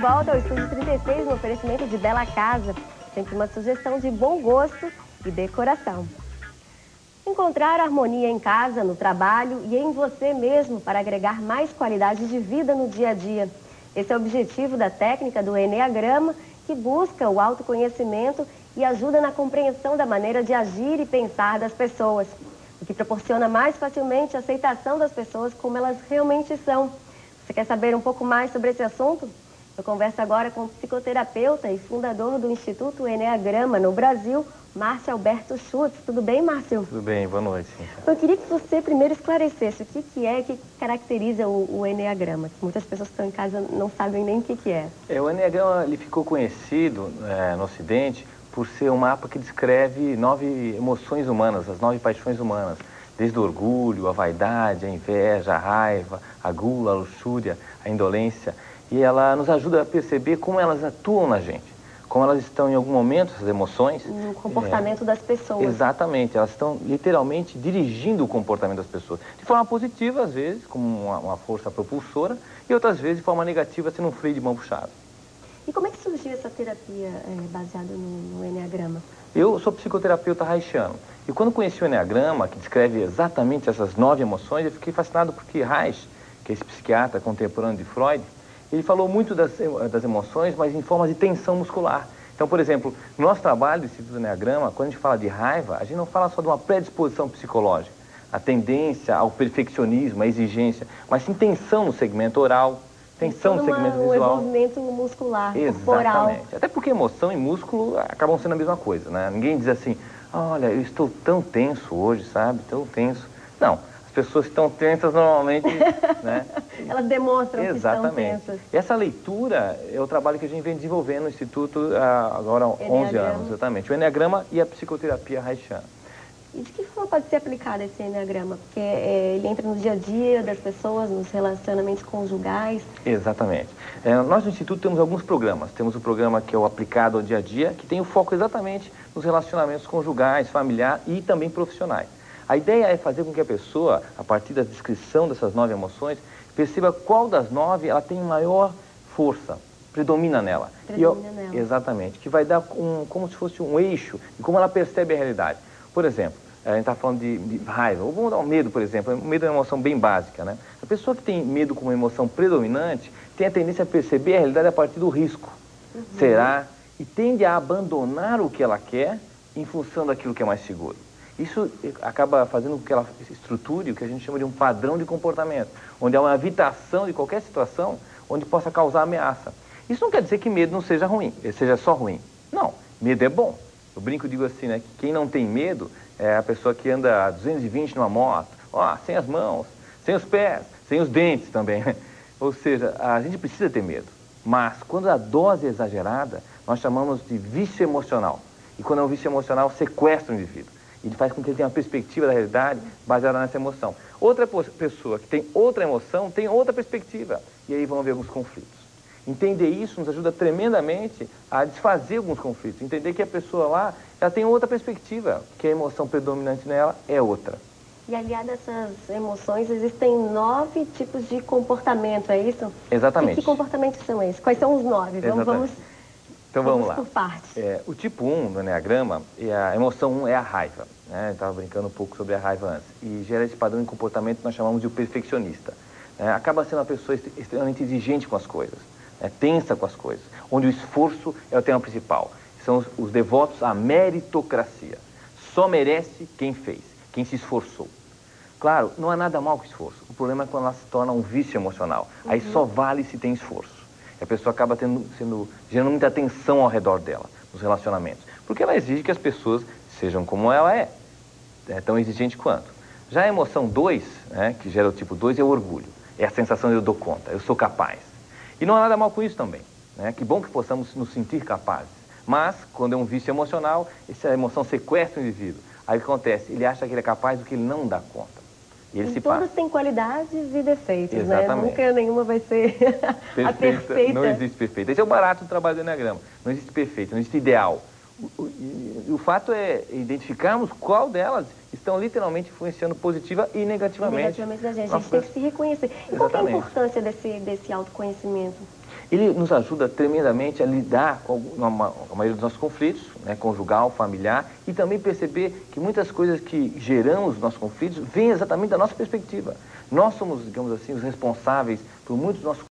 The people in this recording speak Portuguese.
volta ao Estúdio 36 no oferecimento de Bela Casa. Sempre uma sugestão de bom gosto e decoração. Encontrar harmonia em casa, no trabalho e em você mesmo para agregar mais qualidade de vida no dia a dia. Esse é o objetivo da técnica do Eneagrama, que busca o autoconhecimento e ajuda na compreensão da maneira de agir e pensar das pessoas, o que proporciona mais facilmente a aceitação das pessoas como elas realmente são. Você quer saber um pouco mais sobre esse assunto? Eu converso agora com o psicoterapeuta e fundador do Instituto Eneagrama no Brasil, Márcio Alberto Schutz. Tudo bem, Márcio? Tudo bem, boa noite. Eu queria que você primeiro esclarecesse o que caracteriza o Eneagrama, que muitas pessoas que estão em casa não sabem nem o que é. O Eneagrama ele ficou conhecido no Ocidente por ser um mapa que descreve 9 emoções humanas, as 9 paixões humanas, desde o orgulho, a vaidade, a inveja, a raiva, a gula, a luxúria, a indolência. E ela nos ajuda a perceber como elas atuam na gente, como elas estão em algum momento, essas emoções... No comportamento das pessoas. Exatamente, elas estão literalmente dirigindo o comportamento das pessoas. De forma positiva, às vezes, como uma força propulsora, e outras vezes de forma negativa, sendo um freio de mão puxado. E como é que surgiu essa terapia baseada no Eneagrama? Eu sou psicoterapeuta haitiano. E quando conheci o Eneagrama, que descreve exatamente essas 9 emoções, eu fiquei fascinado porque Reich, que é esse psiquiatra contemporâneo de Freud, ele falou muito das emoções, mas em forma de tensão muscular. Então, por exemplo, no nosso trabalho do Instituto Eneagrama, quando a gente fala de raiva, a gente não fala só de uma predisposição psicológica, a tendência ao perfeccionismo, à exigência, mas sim tensão no segmento oral, tensão no segmento visual. Um envolvimento muscular, corporal. Exatamente. Até porque emoção e músculo acabam sendo a mesma coisa, né? Ninguém diz assim, olha, eu estou tão tenso hoje, sabe? Tão tenso. Não. Pessoas que estão tensas normalmente, né? Elas demonstram que estão tensas. E essa leitura é o trabalho que a gente vem desenvolvendo no Instituto agora há 11 anos, exatamente. O Eneagrama e a psicoterapia haitiana. E de que forma pode ser aplicado esse Eneagrama? Porque ele entra no dia a dia das pessoas, nos relacionamentos conjugais. Exatamente. Nós no Instituto temos alguns programas. Temos o programa que é o aplicado ao dia a dia, que tem o foco exatamente nos relacionamentos conjugais, familiares e também profissionais. A ideia é fazer com que a pessoa, a partir da descrição dessas 9 emoções, perceba qual das 9 ela tem maior força, predomina nela. Nela. Exatamente, que vai dar como se fosse um eixo de como ela percebe a realidade. Por exemplo, a gente está falando de raiva, ou vamos dar um medo, por exemplo. O medo é uma emoção bem básica, né? A pessoa que tem medo como emoção predominante tem a tendência a perceber a realidade a partir do risco. Será? E tende a abandonar o que ela quer em função daquilo que é mais seguro. Isso acaba fazendo com que ela estruture o que a gente chama de um padrão de comportamento, onde há uma evitação de qualquer situação onde possa causar ameaça. Isso não quer dizer que medo não seja ruim, seja só ruim. Não, medo é bom. Eu brinco e digo assim, né, que quem não tem medo é a pessoa que anda a 220 numa moto, sem as mãos, sem os pés, sem os dentes também. Ou seja, a gente precisa ter medo. Mas quando a dose é exagerada, nós chamamos de vício emocional. E quando é um vício emocional, sequestra o indivíduo. Ele faz com que ele tenha uma perspectiva da realidade baseada nessa emoção. Outra pessoa que tem outra emoção tem outra perspectiva. E aí vão haver alguns conflitos. Entender isso nos ajuda tremendamente a desfazer alguns conflitos. Entender que a pessoa lá, ela tem outra perspectiva, que a emoção predominante nela é outra. E aliado a essas emoções, existem 9 tipos de comportamento, é isso? Exatamente. E que comportamentos são esses? Quais são os 9? Então vamos lá. Por partes. O tipo 1 do Eneagrama, a emoção 1 é a raiva. Né? Eu estava brincando um pouco sobre a raiva antes. E gera esse padrão de comportamento que nós chamamos de o perfeccionista. Acaba sendo uma pessoa extremamente exigente com as coisas, tensa com as coisas, onde o esforço é o tema principal. São os devotos à meritocracia. Só merece quem fez, quem se esforçou. Claro, não há nada mal com esforço. O problema é quando ela se torna um vício emocional. Aí só vale se tem esforço. A pessoa acaba gerando muita tensão ao redor dela, nos relacionamentos. Porque ela exige que as pessoas sejam como ela é tão exigente quanto. Já a emoção 2, que gera o tipo 2, é o orgulho. É a sensação de eu dou conta, eu sou capaz. E não há nada mal com isso também. Que bom que possamos nos sentir capazes. Mas, quando é um vício emocional, essa emoção sequestra o indivíduo. Aí o que acontece? Ele acha que ele é capaz do que ele não dá conta. E ele se passa. Todas têm qualidades e defeitos, Exatamente. né? Nunca nenhuma vai ser a perfeita. Não existe perfeita. Esse é o barato do trabalho do Eneagrama. Não existe perfeito, não existe ideal. O fato é identificarmos qual delas estão literalmente influenciando positiva e negativamente. Negativamente da gente. A gente tem que se reconhecer. E qual que é a importância desse autoconhecimento? Ele nos ajuda tremendamente a lidar com a maioria dos nossos conflitos, né, conjugal, familiar, e também perceber que muitas coisas que geramos nos nossos conflitos vêm exatamente da nossa perspectiva. Nós somos, digamos assim, os responsáveis por muitos dos nossos